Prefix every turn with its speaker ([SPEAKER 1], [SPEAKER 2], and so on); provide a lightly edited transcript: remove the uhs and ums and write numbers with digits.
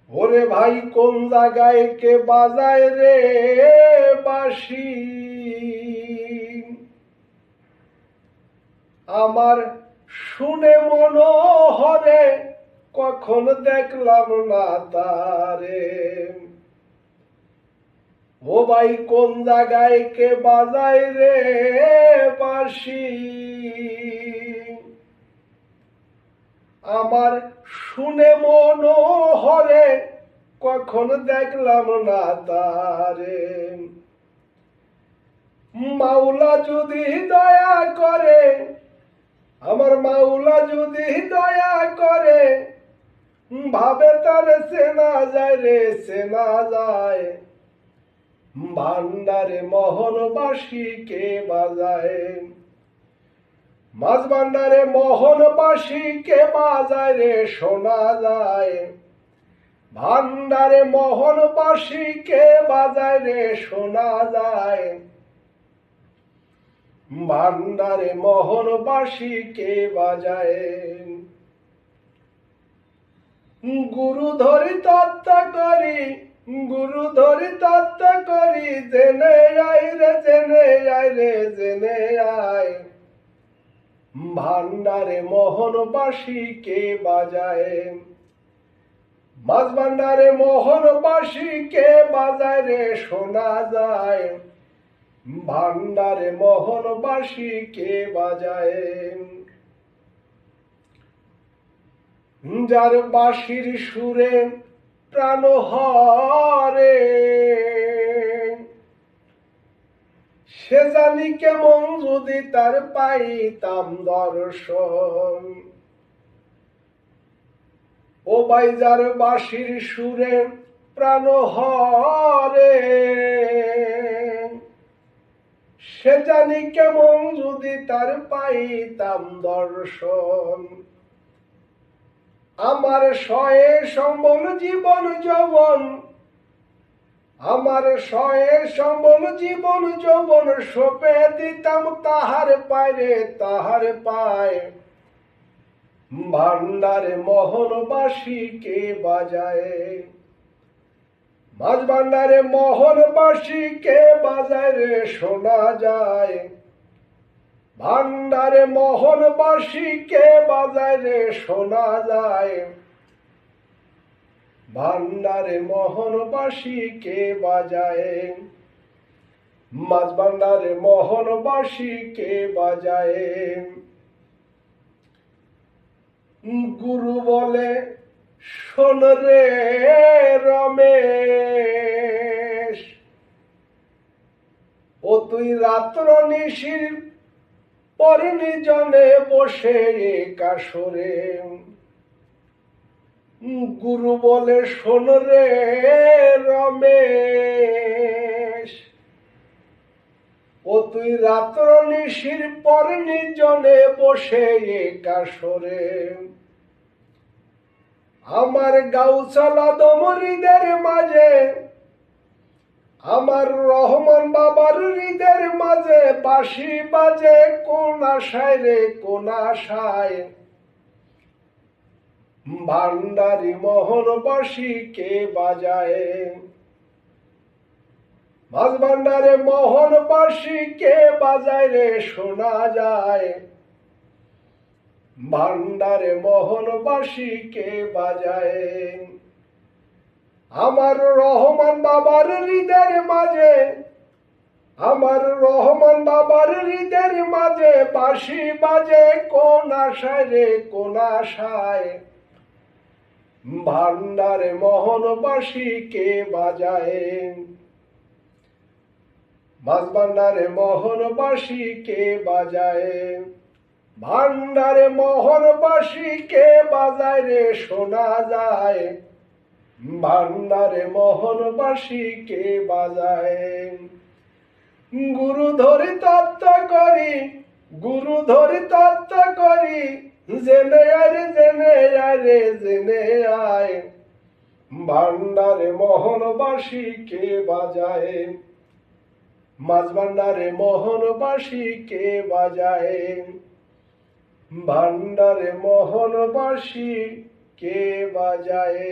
[SPEAKER 1] ওরে ভাই কোন জায়গায় কে বাজায় রে বাঁশি, আমার শুনে মনোহরে কখন দেখলাম না তারে। ও ভাই কোন জায়গায় কে বাজায় রে বাঁশি, আমার শুনে মনোহরে কখন দেখলাম না তারে। মাওলা যদি দয়া করে, আমার মাওলা যদি দয়া করে, ভাবে তার চেনা যায় রে চেনা যায়। ভান্ডারে মোহনবাসী কে বাজায়, মাছ ভান্ডারে মোহনবাসী কে বাজায় রে শোনা যায়। ভান্ডারে মোহনবাসী কে বাজায় রে শোনা যায়। ভান্ডারে মোহনবাসী কে বাজায়। গুরু ধরি তত্ত্ব করি, গুরু ধরি তত্ত্ব করি, জেনে আয় রে জেনে আয় রে জেনে আয়। ভান্ডারে মোহনবাসী কে বাজায়, মাছ ভান্ডারে মোহনবাসী কে বাজায় রে শোনা যায়। ভান্ডারে মোহনবাসী কে বাজায়। যার বাঁশির সুরে প্রাণ হরে, সে জানি কেমন যদি তার পাইতাম দর্শন। ও ভাই যার বাঁশির সুরে প্রাণ হরে, সে জানি কেমন যদি তার পাইতাম দর্শন। আমার শয়ে সম্বল জীবন যৌবন, আমার শয়ে সম্বল জীবন যৌবন, সোপে দিতাম তাহার পায়ে তাহার পায়। ভান্ডারে মোহনবাসী কে বাজায়, মাছ ভান্ডারে মোহনবাসী কে বাজায় রে শোনা যায়। ভান্ডারে মোহনবাসী কে বাজায় রে শোনা যায়। ভান্ডারে মোহনবাসী কে বাজায়, মাছ ভান্ডারে মোহনবাসী কে বাজায়। গুরু বলে শোন রে রমেশ, ও তুই রাত্র নিশির পর নিজনে বসে কাশরে। গুরু বলে শোন রে রমেশ, ও তুই রাত্র নিশির পর নিজনে বসে কাশরে। আমার গাউছালা দমরিদের মাঝে, আমার রহমান বাবার হৃদের মাঝে বাঁশি বাজে কোন আশায় রে কোন আশায়। ভান্ডারি মোহনবাসী কে বাজায়, মাছ ভান্ডারে মোহনবাসী কে বাজায় রে শোনা যায়। ভান্ডারে মোহনবাসী কে বাজায়। আমার রহমান বাবার হৃদের মাঝে, আমার রহমান বাবার হৃদের মাঝে বাঁশি বাজে কোন আশায় রে কোন আশায়। ভান্ডারে মোহনবাসী কে বাজায়, মাছ ভান্ডারে মোহনবাসী কে বাজায়। ভান্ডারে মোহনবাসী কে বাজায় রে শোনা যায়। ভান্ডারে মোহনবাসী কে বাজায়। গুরু ধরি তত্ত্ব করি, গুরু ধরি তত্ত্ব করি, জেনে আয় রে জেনে আয় রে জেনে আয়। ভান্ডারে মোহনবাসী কে বাজায়, মাছ ভান্ডারে মোহনবাসী কে বাজায়। ভান্ডারে মোহনবাসী কে বাজায়।